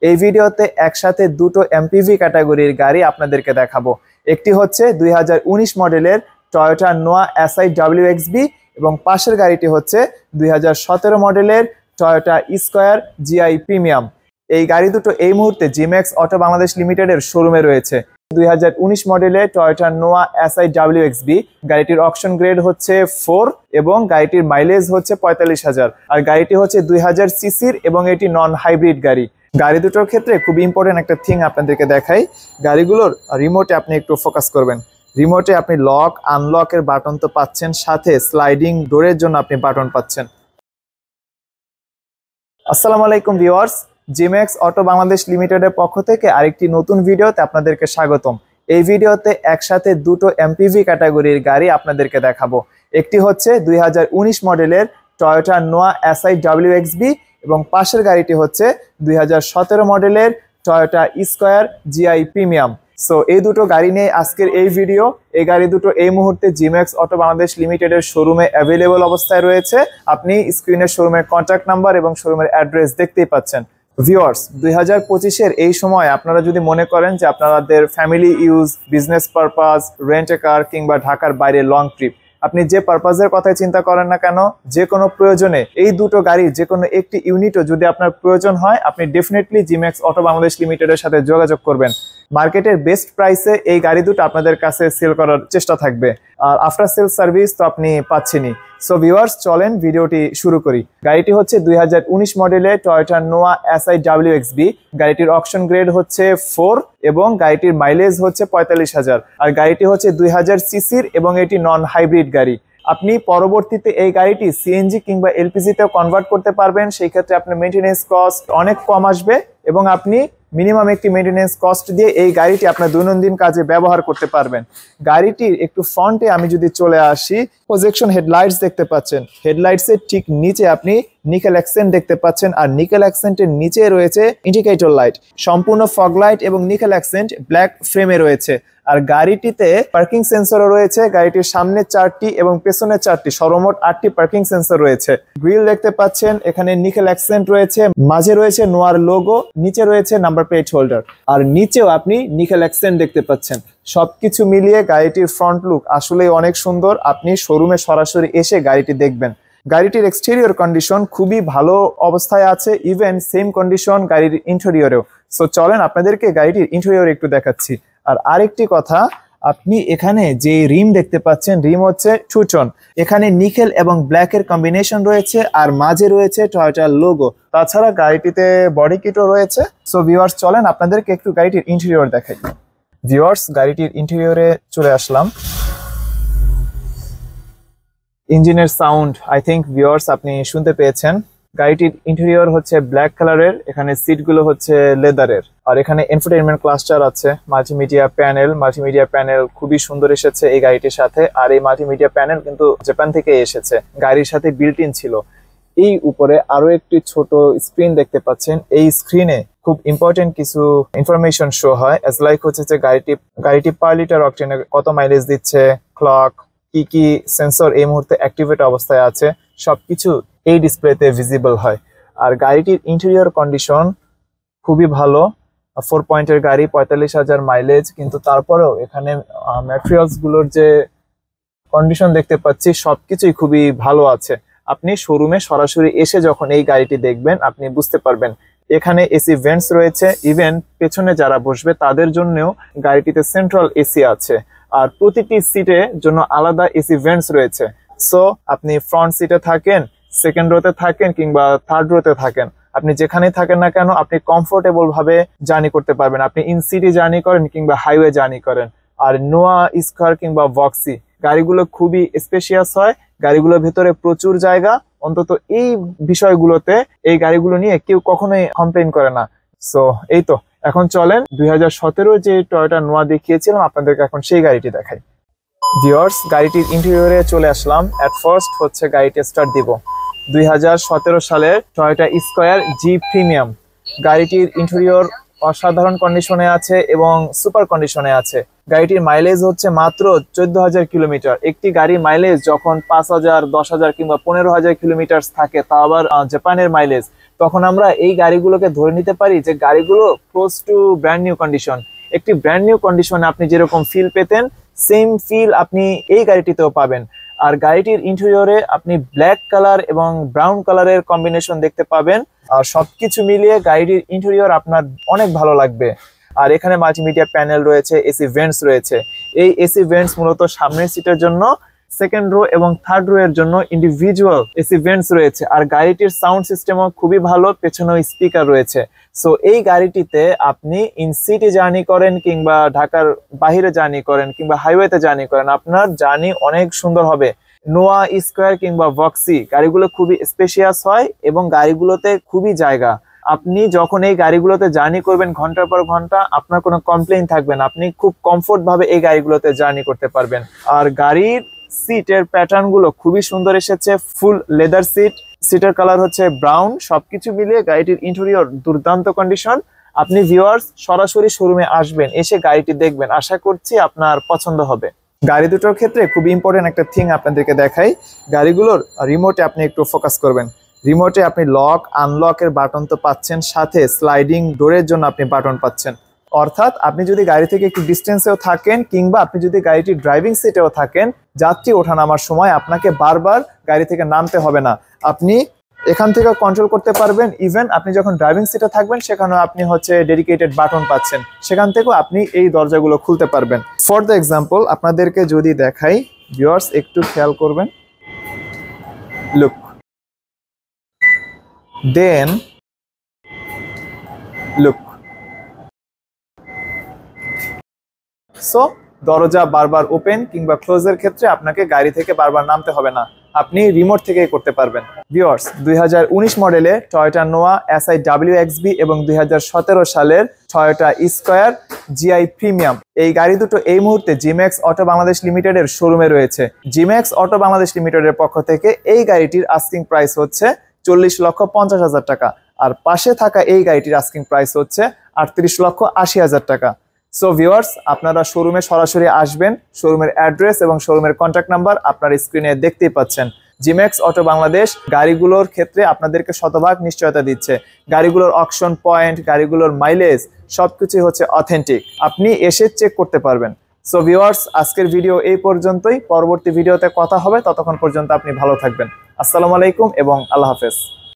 এই ভিডিওতে একসাথে দুটো এমপিভি ক্যাটাগরির গাড়ি আপনাদেরকে দেখাবো। একটি হচ্ছে 2019 মডেলের টয়োটা নোয়া এসআই WXB এবং পাশের গাড়িটি হচ্ছে 2017 মডেলের টয়োটা স্কয়ার জিআই প্রিমিয়াম। এই গাড়ি দুটো এই মুহূর্তে জিম্যাক্স অটো বাংলাদেশ লিমিটেডের শোরুমে রয়েছে। 2019 মডেলের টয়োটা নোয়া এসআই WXB গাড়িটির অকশন গ্রেড হচ্ছে 4 এবং গাড়িটির মাইলেজ হচ্ছে 45,000, আর গাড়িটি হচ্ছে 2000 সিসির এবং এটি নন হাইব্রিড গাড়ি। গাড়ি দুটোর ক্ষেত্রে খুব ইম্পর্টেন্ট একটা থিং আপনাদেরকে দেখাই। গাড়িগুলোর রিমোটে আপনি একটু ফোকাস করবেন। রিমোটে আপনি লক আনলকের বাটন তো পাচ্ছেন, সাথে স্লাইডিং ডোরের জন্য আপনি বাটন পাচ্ছেন। আসসালামু আলাইকুম ভিউয়ার্স, জিম্যাক্স অটো বাংলাদেশ লিমিটেডের পক্ষ থেকে আরেকটি নতুন ভিডিওতে আপনাদেরকে স্বাগতম। এই ভিডিওতে একসাথে দুটো এমপিভি ক্যাটাগরির গাড়ি আপনাদেরকে দেখাবো। একটি হচ্ছে 2019 মডেলের টয়োটা নোয়া এসআই WXB এবং পাশের গাড়িটি হচ্ছে 2017 মডেলের Toyota square GI premium. So এই দুটো গাড়ি নিয়ে আজকের এই ভিডিও। এই গাড়ি দুটো এই মুহূর্তে জিম্যাক্স অটো বাংলাদেশ লিমিটেডের শোরুমে অ্যাভেলেবল অবস্থায় রয়েছে। আপনি স্ক্রিনের শোরুমের কন্ট্যাক্ট নাম্বার এবং শোরুমের অ্যাড্রেস দেখতেই পাচ্ছেন। ভিউয়ার্স, 2025-এর এই সময় আপনারা যদি মনে করেন যে আপনাদের family use, business purpose, rent a car কিংবা ঢাকার বাইরে লং ট্রিপ, আপনি যে পারপাসের কথাই চিন্তা করেন না কেন, যে কোনো প্রয়োজনে এই দুটো গাড়ি যে কোনো একটি ইউনিটও যদি আপনার প্রয়োজন হয়, আপনি ডেফিনেটলি জিম্যাক্স অটো বাংলাদেশ লিমিটেডের সাথে যোগাযোগ করবেন। মার্কেটের বেস্ট প্রাইসে এই গাড়ি দুটো আপনাদের কাছে সেল করার চেষ্টা থাকবে, আর আফটার সেল সার্ভিস তো আপনি পাচ্ছেনই। সো ভিউয়ার্স, চলেন ভিডিওটি শুরু করি। গাড়িটি হচ্ছে 2019 মডেলের টয়োটা নোয়া এসআই WXB। গাড়িটির অকশন গ্রেড হচ্ছে 4 এবং গাড়িটির মাইলেজ হচ্ছে 45,000, আর গাড়িটি হচ্ছে 2000 সিসির এবং এটি নন হাইব্রিড গাড়ি। আপনি পরবর্তীতে এই গাড়িটি সিএনজি কিংবা এলপিজিতেও কনভার্ট করতে পারবেন। সেই ক্ষেত্রে আপনার মেইনটেনেন্স কস্ট অনেক কম আসবে এবং আপনি মিনিমাম একটি মেইনটেনেন্স কস্ট দিয়ে এই গাড়িটি আপনার দৈনন্দিন কাজে ব্যবহার করতে পারবেন। গাড়িটির একটু ফ্রন্টে আমি যদি চলে আসি, প্রজেকশন হেডলাইটস দেখতে পাচ্ছেন। হেডলাইটসের ঠিক নিচে আপনি নিকেল অ্যাকসেন্ট দেখতে পাচ্ছেন, আর নিকেল অ্যাকসেন্টের নিচে রয়েছে ইন্ডিকেটর লাইট। সম্পূর্ণ ফগ লাইট এবং নিকেল অ্যাকসেন্ট ব্ল্যাক ফ্রেমে রয়েছে। আর গাড়িটিতে পার্কিং সেন্সরও রয়েছে। গাড়িটির সামনে 4টি এবং পেছনে 4টি, সর্বমোট 8টি পার্কিং সেন্সর রয়েছে। গ্রিল দেখতে পাচ্ছেন, এখানে নিকেল অ্যাকসেন্ট রয়েছে, মাঝে রয়েছে নোয়ার লোগো, নিচে রয়েছে নাম্বার প্লেট হোল্ডার, আর নিচেও আপনি নিকেল অ্যাকসেন্ট দেখতে পাচ্ছেন। সবকিছু মিলিয়ে গাড়িটির ফ্রন্ট লুক আসলেই অনেক সুন্দর। আপনি শোরুমে সরাসরি এসে গাড়িটি দেখবেন। গাড়িটির এক্সটেরিয়র কন্ডিশন খুবই ভালো অবস্থায় আছে, ইভেন সেম কন্ডিশন গাড়ির ইন্টেরিয়রেও। সো চলেন আপনাদেরকে গাড়িটির ইন্টেরিয়র একটু দেখাচ্ছি। আর আরেকটি কথা, আপনি এখানে যে রিম দেখতে পাচ্ছেন, রিম হচ্ছে টুটন। এখানে নিকেল এবং ব্ল্যাকের কম্বিনেশন রয়েছে, আর মাঝে রয়েছে টয়োটার লোগো। তাছাড়া গাড়িটিতে বডি কিটও রয়েছে। সো ভিউয়ার্স, চলেন আপনাদেরকে একটু গাড়িটির ইন্টেরিয়র দেখাই। ভিউয়ার্স, গাড়িটির ইন্টেরিয়রে চলে আসলাম। ইঞ্জিনের সাউন্ড আই থিঙ্ক ভিউয়ার্স আপনি শুনতে পেয়েছেন। গাড়িটির ইন্টেরিয়র হচ্ছে ব্ল্যাক কালারের, এখানে সিটগুলো হচ্ছে লেদারের, আর এখানে এনফোটেইনমেন্ট ক্লাস্টার আছে, মাল্টিমিডিয়া প্যানেল খুবই সুন্দর এসেছে এই গাড়িটির সাথে। আর এই মাল্টিমিডিয়া প্যানেল কিন্তু জাপান থেকে এসেছে, গাড়ির সাথে বিল্ট ইন ছিল। এই উপরে আরো একটি ছোট স্ক্রিন দেখতে পাচ্ছেন। এই স্ক্রিনে খুব ইম্পর্টেন্ট কিছু ইনফরমেশন শো হয়, এজ লাইক হচ্ছে যে গাড়িটি পার লিটার অকটেনে কত মাইলেজ দিচ্ছে, ক্লক, কি কি সেন্সর এই মুহূর্তে অ্যাক্টিভেট অবস্থায় আছে, সবকিছু এই ডিসপ্লেতে ভিজিবল হয়। আর গাড়িটির ইন্টেরিয়র কন্ডিশন খুবই ভালো। 4 পয়েন্টের গাড়ি, 45,000 মাইলেজ, কিন্তু তারপরেও এখানে ম্যাটেরিয়ালস গুলোর যে কন্ডিশন দেখতে পাচ্ছি সবকিছুই খুবই ভালো আছে। আপনি শোরুমে সরাসরি এসে যখন এই গাড়িটি দেখবেন আপনি বুঝতে পারবেন। এখানে এসি ভেন্টস রয়েছে, ইভেন পেছনে যারা বসবে তাদের জন্যও গাড়িটিতে সেন্ট্রাল এসি আছে, আর প্রতিটি সিটের জন্য আলাদা এসি ভেন্টস রয়েছে। সো আপনি ফ্রন্ট সিটে থাকেন, সেকেন্ড রোতে থাকেন কিংবা থার্ড রোতে থাকেন, আপনি যেখানেই থাকেন না কেন আপনি কমফোর্টেবল ভাবে জার্নি করতে পারবেন। আপনি ইন সিটি জার্নি করেন কিংবা হাইওয়ে জার্নি করেন। আর নোয়া স্কয়ার কিংবা ভক্সি গাড়িগুলো খুবই স্পেশিয়াস হয়, গাড়িগুলোর ভেতরে প্রচুর জায়গা। অন্তত এই বিষয়গুলোতে এই গাড়িগুলো নিয়ে কেউ কখনোই কমপ্লেন করে না। সো এই তো, এখন চলেন 2017 যে টয়োটা নোয়া দেখিয়েছিলাম আপনাদেরকে এখন সেই গাড়িটি দেখাই। ভিউয়ার্স, গাড়িটির ইন্টেরিয়রে চলে আসলাম। এট ফার্স্ট হচ্ছে গাড়িটি স্টার্ট দিব। 2017 সালের টয়োটা স্কয়ার জি প্রিমিয়াম। গাড়িটির ইন্টেরিয়র অসাধারণ কন্ডিশনে আছে এবং সুপার কন্ডিশনে আছে। গাড়িটির মাইলেজ হচ্ছে মাত্র 14,000 কিলোমিটার। একটি গাড়ির মাইলেজ যখন 5,000, 10,000 কিংবা 15,000 কিলোমিটার থাকে, তা আবার জাপানের মাইলেজ, তখন আমরা এই গাড়িগুলোকে ধরে নিতে পারি যে গাড়িগুলো close two brand new condition. একটি ব্র্যান্ড নিউ কন্ডিশনে আপনি যেরকম ফিল পেতেন, সেম ফিল আপনি এই গাড়িটিতেও পাবেন। আর গাড়িটির ইন্টেরিয়রে আপনি ব্ল্যাক কালার এবং ব্রাউন কালারের কম্বিনেশন দেখতে পাবেন। আর সবকিছু মিলিয়ে গাড়িটির ইন্টেরিয়র আপনার অনেক ভালো লাগবে। আর এখানে মাল্টিমিডিয়া প্যানেল রয়েছে, এসি ভেন্টস রয়েছে। এই এসি ভেন্টস মূলত সামনের সিটের জন্য, সেকেন্ড রো এবং থার্ড রো এর জন্য ইন্ডিভিজুয়াল এসি ভেন্টস রয়েছে। আর গাড়িটির সাউন্ড সিস্টেমও খুবই ভালো, পেছনেও স্পিকার রয়েছে। সো এই গাড়িটিতে আপনি ইন সিটি জার্নি করেন কিংবা ঢাকার বাইরে জার্নি করেন কিংবা হাইওয়েতে জার্নি করেন, আপনার জার্নি অনেক সুন্দর হবে। নোয়া, স্কয়ার কিংবা ভক্সি গাড়িগুলো খুবই স্পেশিয়াস হয় এবং গাড়িগুলোতে খুবই জায়গা। আপনি যখন এই গাড়িগুলোতে জার্নি করবেন ঘন্টার পর ঘন্টা, আপনার কোনো কমপ্লেইন থাকবে না, আপনি খুব কমফোর্ট ভাবে এই গাড়িগুলোতে জার্নি করতে পারবেন। আর গাড়ির সিটের প্যাটার্ন গুলো খুবই সুন্দর এসেছে, ফুল লেদার সিট, সিটের কালার হচ্ছে ব্রাউন। সবকিছু মিলিয়ে গাড়িটির ইন্টেরিয়র দুর্দান্ত কন্ডিশন। আপনি ভিউয়ার্স সরাসরি শোরুমে আসবেন, এসে গাড়িটি দেখবেন, আশা করছি আপনার পছন্দ হবে। গাড়ি দুটোর ক্ষেত্রে খুব ইম্পর্টেন্ট একটা থিং আপনাদেরকে দেখাই। গাড়িগুলোর রিমোটে আপনি একটু ফোকাস করবেন। রিমোটে আপনি লক আনলকের বাটন তো পাচ্ছেন, সাথে স্লাইডিং ডোরের জন্য আপনি বাটন পাচ্ছেন। অর্থাৎ আপনি যদি গাড়ি থেকে একটু ডিস্টেন্সেও থাকেন কিংবা আপনি যদি গাড়িটি ড্রাইভিং সিটেও থাকেন, যাত্রী ওঠানামার সময় আপনাকে বারবার গাড়ি থেকে নামতে হবে না, আপনি এখান থেকে কন্ট্রোল করতে পারবেন। ইভেন আপনি যখন ড্রাইভিং সিটে থাকবেন সেখানেও আপনি ডেডিকেটেড বাটন পাচ্ছেন, সেখান থেকেও আপনি এই দরজাগুলো খুলতে পারবেন। ফর দ্য এক্সাম্পল আপনাদেরকে যদি দেখাই, ভিউয়ার্স একটু খেয়াল করবেন, লুক, দেন লুক। সো দরজা বারবার ওপেন কিংবা ক্লোজের ক্ষেত্রে আপনাকে গাড়ি থেকে বারবার নামতে হবে না, আপনি রিমোট থেকেই করতে পারবেন। ভিউয়ার্স 2019 মডেলে টয়োটা নোয়া SI WXB এবং 2017 সালের টয়োটা স্কয়ার GI প্রিমিয়াম, এই গাড়ি দুটো এই মুহূর্তে জিম্যাক্স অটো বাংলাদেশ লিমিটেডের শোরুমে রয়েছে। জিম্যাক্স অটো বাংলাদেশ লিমিটেডের পক্ষ থেকে এই গাড়িটির আস্কিং প্রাইস হচ্ছে 40,50,000 টাকা। আর পাশে থাকা এই গাড়িটির আস্কিং প্রাইস হচ্ছে 38,80,000 টাকা। সো ভিউয়ার্স আপনারা শোরুমে সরাসরি আসবেন, শোরুমের অ্যাড্রেস এবং শোরুমের কন্ট্যাক্ট নাম্বার আপনার স্ক্রিনে দেখতেই পাচ্ছেন। জিম্যাক্স অটো বাংলাদেশ গাড়িগুলোর ক্ষেত্রে আপনাদেরকে শতভাগ নিশ্চয়তা দিচ্ছে। গাড়িগুলোর অকশন পয়েন্ট, গাড়িগুলোর মাইলেজ সবকিছুই হচ্ছে অথেন্টিক, আপনি এসে চেক করতে পারবেন। সো ভিউয়ার্স আজকের ভিডিও এই পর্যন্তই, পরবর্তী ভিডিওতে কথা হবে, ততক্ষণ পর্যন্ত আপনি ভালো থাকবেন। আসসালামু আলাইকুম এবং আল্লাহ হাফেজ।